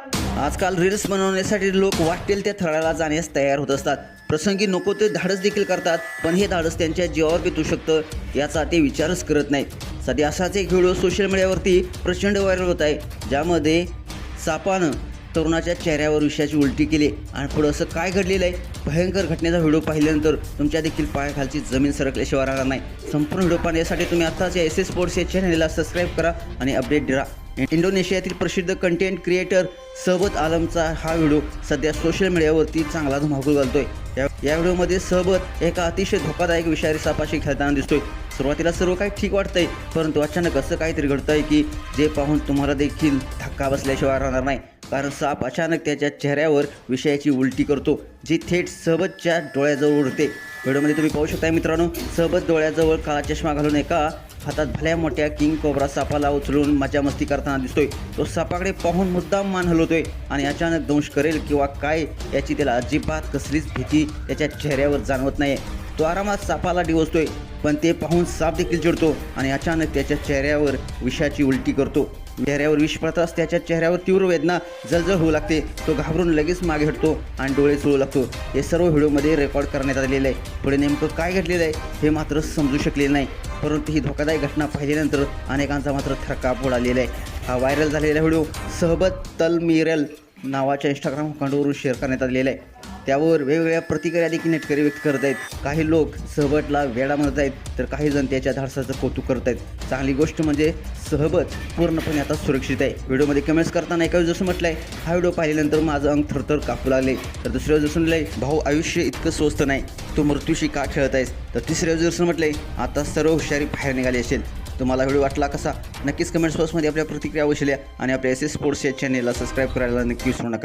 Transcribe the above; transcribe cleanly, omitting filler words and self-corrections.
आजकाल रील्स बनवण्यासाठी लोक वाटेल त्या थराला जाण्यास तयार होत असतात. प्रसंगी नको ते धाडस देखील करतात, पण हे धाडस त्यांच्या जीवावर बेतू शकतं याचा ते विचारच करत नाहीत. सध्या असाच एक व्हिडिओ सोशल मीडियावरती प्रचंड व्हायरल होत आहे, ज्यामध्ये सापानं तरुणाच्या चेहऱ्यावर विषाची उलटी केली आणि पुढं असं काय घडलेलं आहे. भयंकर घटनेचा व्हिडिओ पाहिल्यानंतर तुमच्या देखील पायाखालची जमीन सरकल्याशिवाय राहणार नाही. संपूर्ण व्हिडिओ पाहण्यासाठी तुम्ही आत्ताच या SS स्पोर्ट्स या चॅनलला सबस्क्राईब करा आणि अपडेट द्या. इंडोनेशियातील प्रसिद्ध कंटेंट क्रिएटर सहबत आलमचा हा व्हिडिओ सध्या सोशल मीडियावरती चांगला धुमाकूळ घालतोय. या व्हिडिओमध्ये सहबत एका अतिशय धोकादायक विषारी सापाशी खेळताना दिसतोय. सुरुवातीला सर्व काही ठीक वाटतंय, परंतु अचानक असं काहीतरी घडतंय की जे पाहून तुम्हाला देखील धक्का बसल्याशिवाय राहणार नाही. कारण साप अचानक त्याच्या चेहऱ्यावर विषयाची उलटी करतो, जी थेट सहबतच्या डोळ्याजवळ उडते. व्हिडिओमध्ये तुम्ही पाहू शकता मित्रांनो, सहबत डोळ्याजवळ काळा चष्मा घालून एका हातात भल्या मोठ्या किंग कोब्रा सापाला उचलून मजा मस्ती करताना दिसतोय. तो सापाकडे पाहून मुद्दाम मान हलवतोय आणि अचानक दंश करेल किंवा काय याची त्याला अजिबात कसलीच भीती त्याच्या चेहऱ्यावर जाणवत नाही. तो आरामात सापाला डिवचतोय, पण ते पाहून साप देखील चिडतो आणि अचानक त्याच्या चेहऱ्यावर विषाची उलटी करतो. चेहऱ्यावर विष पडताच त्याच्या चेहऱ्यावर तीव्र वेदना जळजळ होऊ लागते. तो घाबरून लगेच मागे हटतो आणि डोळे चोळू लागतो. हे सर्व व्हिडिओमध्ये रेकॉर्ड करण्यात आलेलं आहे. पुढे नेमकं काय घडलेलं आहे हे मात्र समजू शकलेलं नाही, परंतु ही धोकादायक घटना पाहिल्यानंतर अनेकांचा मात्र थरकाप उडालेला आहे. हा व्हायरल झालेला व्हिडिओ सहबत तलमिरल नावाच्या इंस्टाग्राम अकाउंटवरून शेअर करण्यात आलेला आहे. त्यावर वेगवेगळ्या प्रतिक्रिया देखील नेटकरी व्यक्त करत आहेत. काही लोक सहबतला वेडा म्हणत आहेत, तर काही जण त्याच्या धाडसाचं कौतुक करत आहेत. चांगली गोष्ट म्हणजे सहबत पूर्णपणे आता सुरक्षित आहे. व्हिडिओमध्ये कमेंट्स करताना एका जसं म्हटलं आहे, हा व्हिडिओ पाहिल्यानंतर माझं अंग थरथर कापू लागले. तर दुसऱ्या जसं म्हटलं आहे, भाऊ आयुष्य इतकं स्वस्त नाही, तू मृत्यूशी का खेळत आहेस. तर तिसऱ्या जसं म्हटलं आहे, आता सर्व हुशारी बाहेर निघाली असेल. तुम्हाला व्हिडिओ वाटला कसा नक्कीच कमेंट्स बॉक्समध्ये आपल्या प्रतिक्रिया वशिल्या आणि आपल्या SS स्पोर्ट्स या चॅनेलला सबस्क्राईब करायला नक्की विसरू नका.